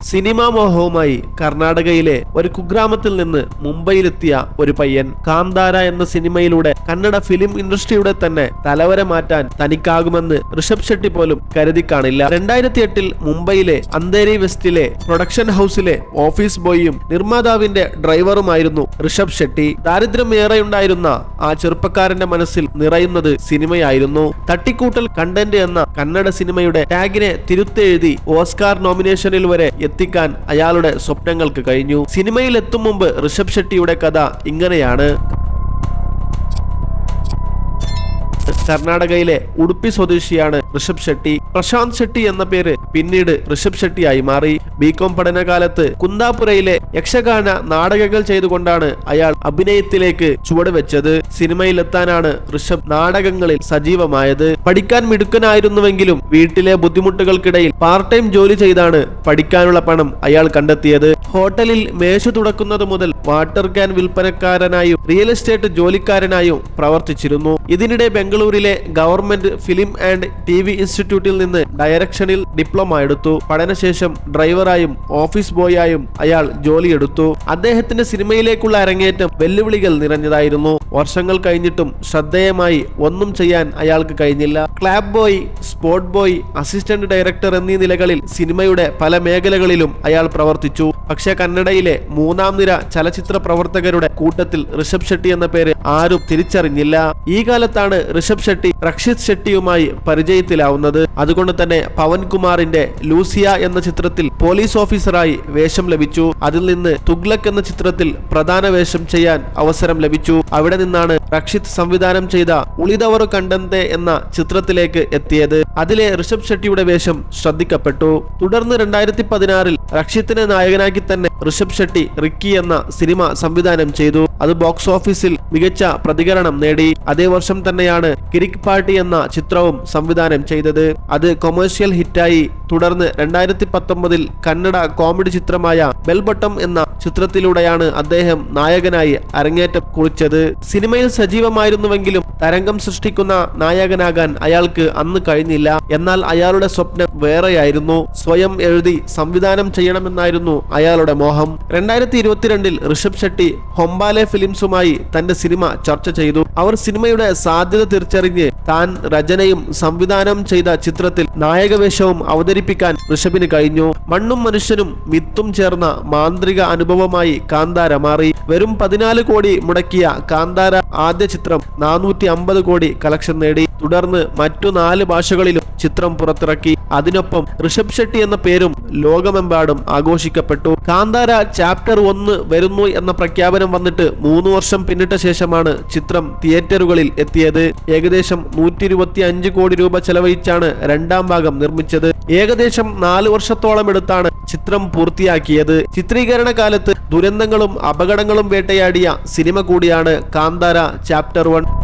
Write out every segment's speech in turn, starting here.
Cinema മോഹവുമായി കർണാടകയിലെ ഒരു കുഗ്രാമത്തിൽ നിന്ന് മുംബൈയിലെത്തിയ ഒരു പയ്യൻ കാന്താര എന്ന സിനിമയിലൂടെ കന്നഡ ഫിലിം ഇൻഡസ്ട്രിയുടെ തന്നെ തലവര മാറ്റാൻ തനിക്കാകുമെന്ന് ഋഷഭ് ഷെട്ടി പോലും കരുതി കാണില്ല. 2008 മുംബൈയിലെ അന്ധേരി വെസ്റ്റിലെ പ്രൊഡക്ഷൻ ഹൗസിലെ ഓഫീസ് ബോയിയും നിർമ്മാതാവിന്റെ ഡ്രൈവറുമായിരുന്നു ഋഷഭ് ഷെട്ടി. ദാരിദ്ര്യം ഏറെയുണ്ടായിരുന്ന ആ ചെറുപ്പക്കാരന്റെ മനസ്സിൽ നിറയുന്നത് സിനിമയായിരുന്നു. തട്ടിക്കൂട്ടൽ കണ്ടന്റ് എന്ന കന്നഡ സിനിമയുടെ ടാഗിനെ തിരുത്തെഴുതി ഓസ്കാർ നോമിനേഷനിൽ വരെ എത്തിക്കാൻ അയാളുടെ സ്വപ്നങ്ങൾക്ക് കഴിഞ്ഞു. സിനിമയിൽ എത്തും മുമ്പ് ഋഷഭ് ഷെട്ടിയുടെ കഥ ഇങ്ങനെയാണ്. കർണാടകയിലെ ഉടുപ്പി സ്വദേശിയാണ് ഋഷഭ് ഷെട്ടി. പ്രശാന്ത് ഷെട്ടി എന്ന പേര് പിന്നീട് ഋഷഭ് ഷെട്ടിയായി മാറി. ബികോം പഠനകാലത്ത് കുന്താപുരയിലെ യക്ഷഗാന നാടകങ്ങൾ ചെയ്തുകൊണ്ടാണ് അയാൾ അഭിനയത്തിലേക്ക് ചുവടുവെച്ചത്. സിനിമയിലെത്താനാണ് ഋഷഭ് നാടകങ്ങളിൽ സജീവമായത്. പഠിക്കാൻ മിടുക്കനായിരുന്നുവെങ്കിലും വീട്ടിലെ ബുദ്ധിമുട്ടുകൾക്കിടയിൽ പാർട്ട് ടൈം ജോലി ചെയ്താണ് പഠിക്കാനുള്ള പണം അയാൾ കണ്ടെത്തിയത്. ഹോട്ടലിൽ മേശ തുടക്കുന്നത് മുതൽ വാട്ടർ ക്യാൻ വിൽപ്പനക്കാരനായും റിയൽ എസ്റ്റേറ്റ് ജോലിക്കാരനായും പ്രവർത്തിച്ചിരുന്നു. ഇതിനിടെ ബംഗളൂരിലെ ഗവൺമെന്റ് ഫിലിം ആൻഡ് TV ഇൻസ്റ്റിറ്റ്യൂട്ടിൽ നിന്ന് ഡയറക്ഷനിൽ ഡിപ്ലോമ എടുത്തു. പഠനശേഷം ഡ്രൈവറായും ഓഫീസ് ബോയായും അയാൾ ജോലിയെടുത്തു. അദ്ദേഹത്തിന്റെ സിനിമയിലേക്കുള്ള അരങ്ങേറ്റം വെല്ലുവിളികൾ നിറഞ്ഞതായിരുന്നു. വർഷങ്ങൾ കഴിഞ്ഞിട്ടും ശ്രദ്ധേയമായി ഒന്നും ചെയ്യാൻ അയാൾക്ക് കഴിഞ്ഞില്ല. Club boy, spot boy, assistant director എന്നീ നിലകളിൽ സിനിമയുടെ പല മേഖലകളിലും അയാൾ പ്രവർത്തിച്ചു. പക്ഷേ കന്നഡയിലെ മൂന്നാം നിര ചലച്ചിത്ര പ്രവർത്തകരുടെ കൂട്ടത്തിൽ ഋഷഭ് ഷെട്ടി എന്ന പേര് ആരും തിരിച്ചറിഞ്ഞില്ല. ഈ കാലത്താണ് ഋഷഭ് ഷെട്ടി രക്ഷിത് ഷെട്ടിയുമായി പരിചയത്തിലാവുന്നത്. അതുകൊണ്ട് തന്നെ പവൻകുമാറിന്റെ ലൂസിയ എന്ന ചിത്രത്തിൽ പോലീസ് ഓഫീസറായി വേഷം ലഭിച്ചു. അതിൽ നിന്ന് തുഗ്ലക് എന്ന ചിത്രത്തിൽ പ്രധാന വേഷം ചെയ്യാൻ അവസരം ലഭിച്ചു. അവിടെ നിന്നാണ് രക്ഷിത് സംവിധാനം ചെയ്ത ഉളിതവറു കണ്ടന്തെ എന്ന ചിത്രത്തിലേക്ക് എത്തിയത്. അതിലെ ഋഷഭ് ഷെട്ടിയുടെ വേഷം ശ്രദ്ധിക്കപ്പെട്ടു. തുടർന്ന് 2016 രക്ഷിത്തിനെ നായകനാക്കി തന്നെ ഋഷഭ് ഷെട്ടി റിക്കി എന്ന സിനിമ സംവിധാനം ചെയ്തു. അത് ബോക്സ് ഓഫീസിൽ മികച്ച പ്രതികരണം നേടി. അതേ വർഷം തന്നെയാണ് കിരിക് പാർട്ടി എന്ന ചിത്രവും സംവിധാനം ചെയ്തത്. അത് കൊമേഴ്ഷ്യൽ ഹിറ്റായി. തുടർന്ന് 2019 കന്നഡ കോമഡി ചിത്രമായ ബെൽ ബട്ടം എന്ന ചിത്രത്തിലൂടെയാണ് അദ്ദേഹം നായകനായി അരങ്ങേറ്റം കുറിച്ചത്. സിനിമയിൽ സജീവമായിരുന്നുവെങ്കിലും തരംഗം സൃഷ്ടിക്കുന്ന നായകനാകാൻ അയാൾക്ക് അന്ന് കഴിഞ്ഞില്ല. എന്നാൽ അയാളുടെ സ്വപ്നം വേറെയായിരുന്നു. സ്വയം എഴുതി സംവിധാനം ചെയ്യണമെന്നായിരുന്നു അയാളുടെ മോഹം. 2022 ഋഷഭ് ഷെട്ടി ഹൊംബാലെ ഫിലിംസുമായി തന്റെ സിനിമ ചർച്ച ചെയ്തു. അവർ സിനിമയുടെ സാധ്യത തിരിച്ചറിഞ്ഞ് താൻ രചനയും സംവിധാനം ചെയ്ത ചിത്രത്തിൽ നായകവേഷവും അവതരിപ്പിക്കാൻ ഋഷഭിന് കഴിഞ്ഞു. മണ്ണും മനുഷ്യനും മിത്തും ചേർന്ന മാന്ത്രിക അനുഭവമായി കാന്താര മാറി. വെറും 14 കോടി മുടക്കിയ കാന്താര ആദ്യ ചിത്രം 450 കോടി കളക്ഷൻ നേടി. തുടർന്ന് മറ്റു 4 ഭാഷകളിലും ചിത്രം പുറത്തിറക്കി. അതിനൊപ്പം ഋഷഭ് ഷെട്ടി എന്ന പേരും ലോകമെമ്പാടും ആഘോഷിക്കപ്പെട്ടു. കാന്താര ചാപ്റ്റർ 1 വരുന്നു എന്ന പ്രഖ്യാപനം വന്നിട്ട് 3 വർഷം പിന്നിട്ട ശേഷമാണ് ചിത്രം തിയേറ്ററുകളിൽ എത്തിയത്. ഏകദേശം 125 കോടി രൂപ ചെലവഴിച്ചാണ് രണ്ടാം ഭാഗം നിർമ്മിച്ചത്. ഏകദേശം 4 വർഷത്തോളം എടുത്താണ് ചിത്രം പൂർത്തിയാക്കിയത്. ചിത്രീകരണ കാലത്ത് ദുരന്തങ്ങളും അപകടങ്ങളും വേട്ടയാടിയ സിനിമ കൂടിയാണ് കാന്താര ചാപ്റ്റർ 1.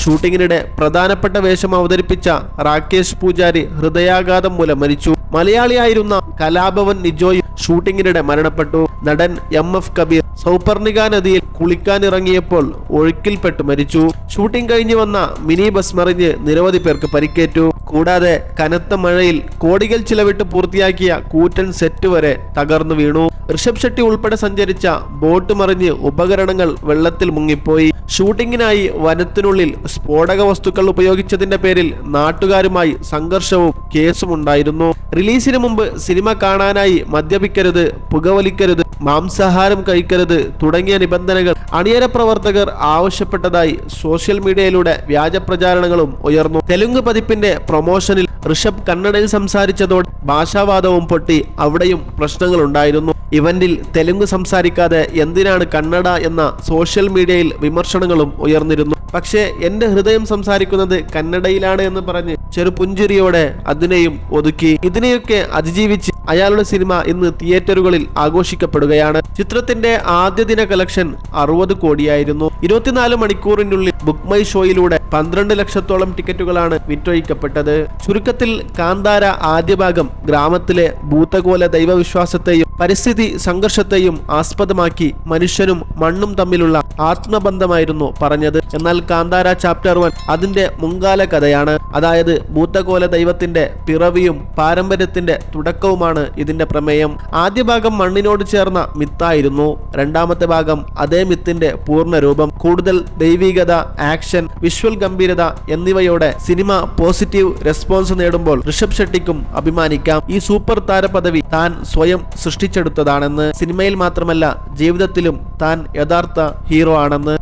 ഷൂട്ടിങ്ങിനിടെ പ്രധാനപ്പെട്ട വേഷം അവതരിപ്പിച്ച രാകേഷ് പൂജാരി ഹൃദയാഘാതം മൂലം മരിച്ചു. മലയാളിയായിരുന്ന കലാഭവൻ നിജോയ് ഷൂട്ടിങ്ങിനിടെ മരണപ്പെട്ടു. നടൻ MF കബീർ സൗപർണിക നദിയിൽ കുളിക്കാനിറങ്ങിയപ്പോൾ ഒഴുക്കിൽപ്പെട്ട് മരിച്ചു. ഷൂട്ടിംഗ് കഴിഞ്ഞു വന്ന മിനി ബസ് മറിഞ്ഞ് നിരവധി പേർക്ക് പരിക്കേറ്റു. കൂടാതെ കനത്ത മഴയിൽ കോടികൾ ചിലവിട്ട് പൂർത്തിയാക്കിയ കൂറ്റൻ സെറ്റ് വരെ തകർന്നു വീണു. ഋഷഭ് ഷെട്ടി ഉൾപ്പെടെ സഞ്ചരിച്ച ബോട്ട് മറിഞ്ഞ് ഉപകരണങ്ങൾ വെള്ളത്തിൽ മുങ്ങിപ്പോയി. ഷൂട്ടിങ്ങിനായി വനത്തിനുള്ളിൽ സ്ഫോടക വസ്തുക്കൾ ഉപയോഗിച്ചതിന്റെ പേരിൽ നാട്ടുകാരുമായി സംഘർഷവും കേസും ഉണ്ടായിരുന്നു. റിലീസിന് മുമ്പ് സിനിമ കാണാനായി മദ്യപിക്കരുത്, പുകവലിക്കരുത്, മാംസാഹാരം കഴിക്കരുത് തുടങ്ങിയ നിബന്ധനകൾ അണിയറ പ്രവർത്തകർ ആവശ്യപ്പെട്ടതായി സോഷ്യൽ മീഡിയയിലൂടെ വ്യാജ പ്രചാരണങ്ങളും ഉയർന്നു. തെലുങ്ക് പതിപ്പിന്റെ പ്രൊമോഷനിൽ ഋഷഭ് കന്നഡയിൽ സംസാരിച്ചതോടെ ഭാഷാവാദവും പൊട്ടി. അവിടെയും പ്രശ്നങ്ങൾ ഉണ്ടായിരുന്നു. ഇവന്റിൽ തെലുങ്ക് സംസാരിക്കാതെ എന്തിനാണ് കന്നഡ എന്ന സോഷ്യൽ മീഡിയയിൽ വിമർശനങ്ങളും ഉയർന്നിരുന്നു. പക്ഷേ എന്റെ ഹൃദയം സംസാരിക്കുന്നത് കന്നഡയിലാണ് എന്ന് പറഞ്ഞ് ചെറുപുഞ്ചിരിയോടെ അതിനെയും ഒതുക്കി. ഇതിനെയൊക്കെ അതിജീവിച്ച് അയാളുടെ സിനിമ ഇന്ന് തിയേറ്ററുകളിൽ ആഘോഷിക്കപ്പെടുകയാണ്. ചിത്രത്തിന്റെ ആദ്യ ദിന കളക്ഷൻ 60 കോടിയായിരുന്നു. 24 മണിക്കൂറിനുള്ളിൽ ബുക്ക് മൈ ഷോയിലൂടെ 12 ലക്ഷത്തോളം ടിക്കറ്റുകളാണ് വിറ്റൊഴിക്കപ്പെട്ടത്. ചുരുക്കത്തിൽ കാന്താര ആദ്യ ഭാഗം ഗ്രാമത്തിലെ ഭൂതകോല ദൈവവിശ്വാസത്തെയും പരിസ്ഥിതി സംഘർഷത്തെയും ആസ്പദമാക്കി മനുഷ്യനും മണ്ണും തമ്മിലുള്ള ആത്മബന്ധമായിരുന്നു പറഞ്ഞത്. എന്നാൽ കാന്താര ചാപ്റ്റർ 1 അതിന്റെ മുൻകാല കഥയാണ്. അതായത് ഭൂതകോല ദൈവത്തിന്റെ പിറവിയും പാരമ്പര്യത്തിന്റെ തുടക്കവുമാണ് ഇതിന്റെ പ്രമേയം. ആദ്യ ഭാഗം മണ്ണിനോട് ചേർന്ന മിത്തായിരുന്നു. രണ്ടാമത്തെ ഭാഗം അതേ മിത്തിന്റെ പൂർണ്ണരൂപം. കൂടുതൽ ദൈവികത, ആക്ഷൻ, വിഷ്വൽ ഗംഭീരത എന്നിവയോടെ സിനിമ പോസിറ്റീവ് റെസ്പോൺസ് നേടുമ്പോൾ ഋഷഭ് ഷെട്ടിക്കും അഭിമാനിക്കാം. ഈ സൂപ്പർ താര പദവി താൻ സ്വയം സൃഷ്ടിച്ചെടുത്തതാണെന്ന്, സിനിമയിൽ മാത്രമല്ല ജീവിതത്തിലും താൻ യഥാർത്ഥ ഹീറോ ആണെന്ന്.